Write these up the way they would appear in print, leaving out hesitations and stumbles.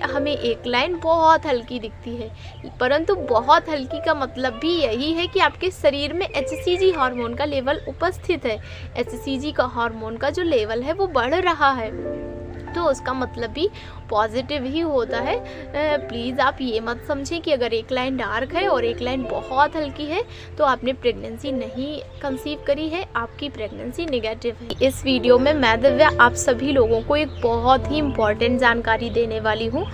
हमें एक लाइन बहुत हल्की दिखती है, परंतु बहुत हल्की का मतलब भी यही है कि आपके शरीर में एचसीजी हार्मोन का लेवल उपस्थित है। एचसीजी का हार्मोन का जो लेवल है वो बढ़ रहा है, तो उसका मतलब भी पॉजिटिव ही होता है। प्लीज़ आप ये मत समझें कि अगर एक लाइन डार्क है और एक लाइन बहुत हल्की है तो आपने प्रेगनेंसी नहीं कंसीव करी है, आपकी प्रेगनेंसी नेगेटिव है। इस वीडियो में मैं दिव्या आप सभी लोगों को एक बहुत ही इम्पॉर्टेंट जानकारी देने वाली हूँ,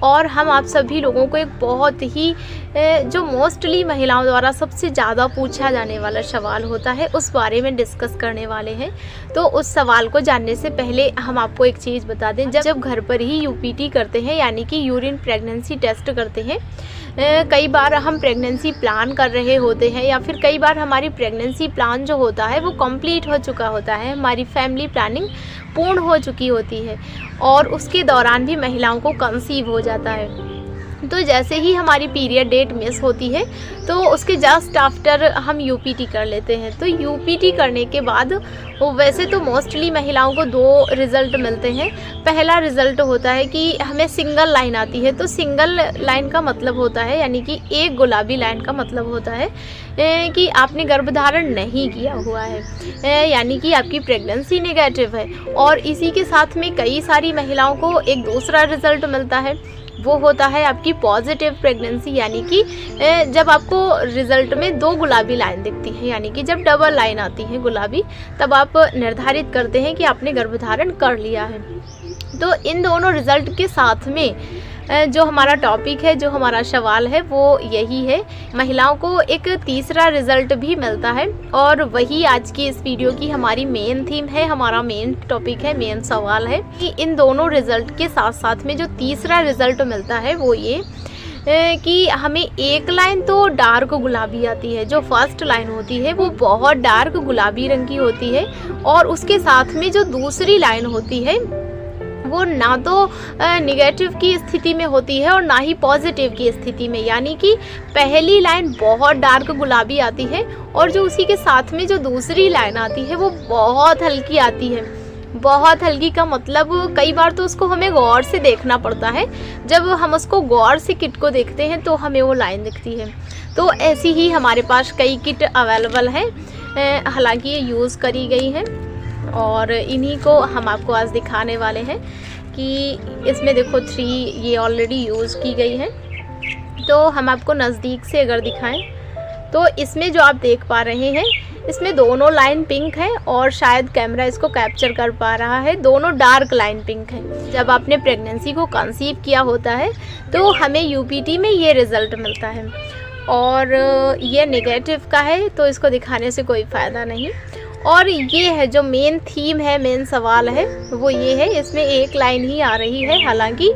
और हम आप सभी लोगों को एक बहुत ही जो मोस्टली महिलाओं द्वारा सबसे ज़्यादा पूछा जाने वाला सवाल होता है उस बारे में डिस्कस करने वाले हैं। तो उस सवाल को जानने से पहले हम आपको एक चीज़ बता दें, जब घर पर ही यूपीटी करते हैं यानी कि यूरिन प्रेगनेंसी टेस्ट करते हैं, कई बार हम प्रेगनेंसी प्लान कर रहे होते हैं या फिर कई बार हमारी प्रेगनेंसी प्लान जो होता है वो कंप्लीट हो चुका होता है, हमारी फैमिली प्लानिंग पूर्ण हो चुकी होती है और उसके दौरान भी महिलाओं को कंसीव हो जाता है। तो जैसे ही हमारी पीरियड डेट मिस होती है तो उसके जस्ट आफ्टर हम यूपीटी कर लेते हैं। तो यूपीटी करने के बाद वैसे तो मोस्टली महिलाओं को 2 रिज़ल्ट मिलते हैं। पहला रिज़ल्ट होता है कि हमें सिंगल लाइन आती है। तो सिंगल लाइन का मतलब होता है यानी कि एक गुलाबी लाइन का मतलब होता है कि आपने गर्भधारण नहीं किया हुआ है, यानी कि आपकी प्रेगनेंसी नेगेटिव है। और इसी के साथ में कई सारी महिलाओं को एक दूसरा रिज़ल्ट मिलता है, वो होता है आपकी पॉजिटिव प्रेगनेंसी, यानी कि जब आपको रिज़ल्ट में 2 गुलाबी लाइन दिखती है, यानी कि जब डबल लाइन आती है गुलाबी, तब आप निर्धारित करते हैं कि आपने गर्भधारण कर लिया है। तो इन दोनों रिज़ल्ट के साथ में जो हमारा टॉपिक है, जो हमारा सवाल है वो यही है। महिलाओं को एक तीसरा रिज़ल्ट भी मिलता है और वही आज की इस वीडियो की हमारी मेन थीम है, हमारा मेन टॉपिक है, मेन सवाल है कि इन दोनों रिज़ल्ट के साथ साथ में जो तीसरा रिज़ल्ट मिलता है वो ये कि हमें एक लाइन तो डार्क गुलाबी आती है। जो फर्स्ट लाइन होती है वो बहुत डार्क गुलाबी रंग की होती है और उसके साथ में जो दूसरी लाइन होती है वो ना तो निगेटिव की स्थिति में होती है और ना ही पॉजिटिव की स्थिति में, यानी कि पहली लाइन बहुत डार्क गुलाबी आती है और जो उसी के साथ में जो दूसरी लाइन आती है वो बहुत हल्की आती है। बहुत हल्की का मतलब कई बार तो उसको हमें गौर से देखना पड़ता है, जब हम उसको गौर से किट को देखते हैं तो हमें वो लाइन दिखती है। तो ऐसी ही हमारे पास कई किट अवेलेबल हैं, हालांकि ये यूज़ करी गई है और इन्हीं को हम आपको आज दिखाने वाले हैं कि इसमें देखो 3 ये ऑलरेडी यूज़ की गई है। तो हम आपको नज़दीक से अगर दिखाएं तो इसमें जो आप देख पा रहे हैं इसमें दोनों लाइन पिंक है और शायद कैमरा इसको कैप्चर कर पा रहा है, दोनों डार्क लाइन पिंक है। जब आपने प्रेगनेंसी को कंसीव किया होता है तो हमें यूपीटी में ये रिज़ल्ट मिलता है और ये नेगेटिव का है तो इसको दिखाने से कोई फ़ायदा नहीं। और ये है जो मेन थीम है, मेन सवाल है वो ये है। इसमें एक लाइन ही आ रही है, हालांकि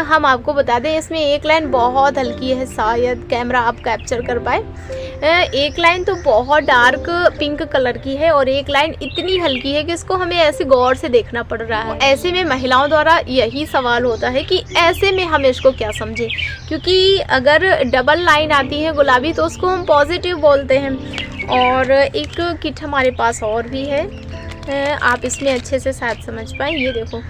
हम आपको बता दें इसमें एक लाइन बहुत हल्की है, शायद कैमरा आप कैप्चर कर पाए। एक लाइन तो बहुत डार्क पिंक कलर की है और एक लाइन इतनी हल्की है कि इसको हमें ऐसे गौर से देखना पड़ रहा है। ऐसे में महिलाओं द्वारा यही सवाल होता है कि ऐसे में हम इसको क्या समझें, क्योंकि अगर डबल लाइन आती है गुलाबी तो उसको हम पॉजिटिव बोलते हैं। और एक किट हमारे पास और भी है, आप इसमें अच्छे से शायद समझ पाएँ। ये देखो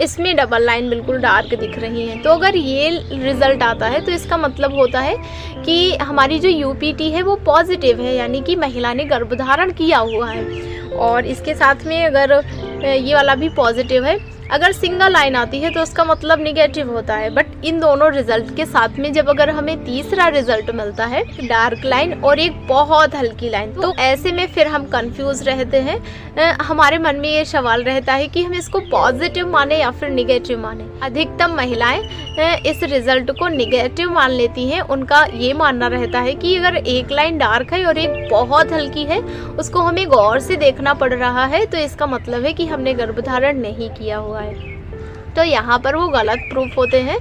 इसमें डबल लाइन बिल्कुल डार्क दिख रही है। तो अगर ये रिज़ल्ट आता है तो इसका मतलब होता है कि हमारी जो यूपीटी है वो पॉजिटिव है, यानी कि महिला ने गर्भधारण किया हुआ है। और इसके साथ में अगर ये वाला भी पॉजिटिव है, अगर सिंगल लाइन आती है तो उसका मतलब नेगेटिव होता है। बट इन दोनों रिज़ल्ट के साथ में जब अगर हमें तीसरा रिज़ल्ट मिलता है डार्क लाइन और एक बहुत हल्की लाइन, तो ऐसे में फिर हम कंफ्यूज रहते हैं। हमारे मन में ये सवाल रहता है कि हम इसको पॉजिटिव माने या फिर नेगेटिव माने। अधिकतम महिलाएं इस रिज़ल्ट को नेगेटिव मान लेती हैं। उनका ये मानना रहता है कि अगर एक लाइन डार्क है और एक बहुत हल्की है, उसको हमें गौर से देखना पड़ रहा है तो इसका मतलब है कि हमने गर्भधारण नहीं किया हुआ है। तो यहाँ पर वो गलत प्रूफ होते हैं।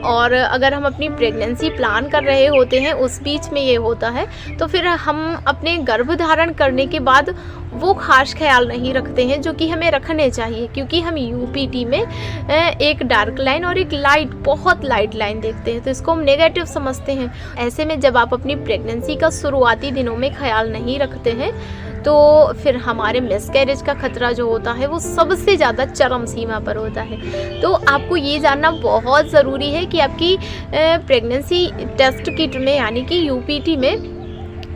और अगर हम अपनी प्रेगनेंसी प्लान कर रहे होते हैं उस बीच में ये होता है तो फिर हम अपने गर्भधारण करने के बाद वो खास ख्याल नहीं रखते हैं जो कि हमें रखने चाहिए, क्योंकि हम यूपीटी में एक डार्क लाइन और एक लाइट, बहुत लाइट लाइन देखते हैं तो इसको हम नेगेटिव समझते हैं। ऐसे में जब आप अपनी प्रेगनेंसी का शुरुआती दिनों में ख्याल नहीं रखते हैं तो फिर हमारे मिसकैरेज का खतरा जो होता है वो सबसे ज़्यादा चरम सीमा पर होता है। तो आपको ये जानना बहुत ज़रूरी है कि आपकी प्रेगनेंसी टेस्ट किट में यानी कि यूपीटी में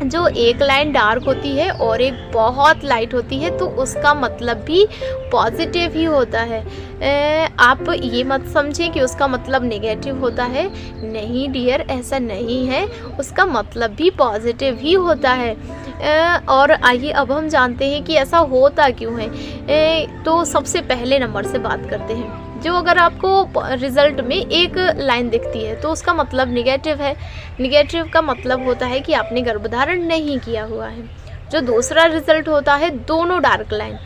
जो एक लाइन डार्क होती है और एक बहुत लाइट होती है, तो उसका मतलब भी पॉजिटिव ही होता है। आप ये मत समझें कि उसका मतलब नेगेटिव होता है। नहीं डियर, ऐसा नहीं है, उसका मतलब भी पॉजिटिव ही होता है। और आइए अब हम जानते हैं कि ऐसा होता क्यों है। तो सबसे पहले नंबर से बात करते हैं। जो अगर आपको रिज़ल्ट में एक लाइन दिखती है तो उसका मतलब निगेटिव है। निगेटिव का मतलब होता है कि आपने गर्भधारण नहीं किया हुआ है। जो दूसरा रिज़ल्ट होता है, दोनों डार्क लाइन,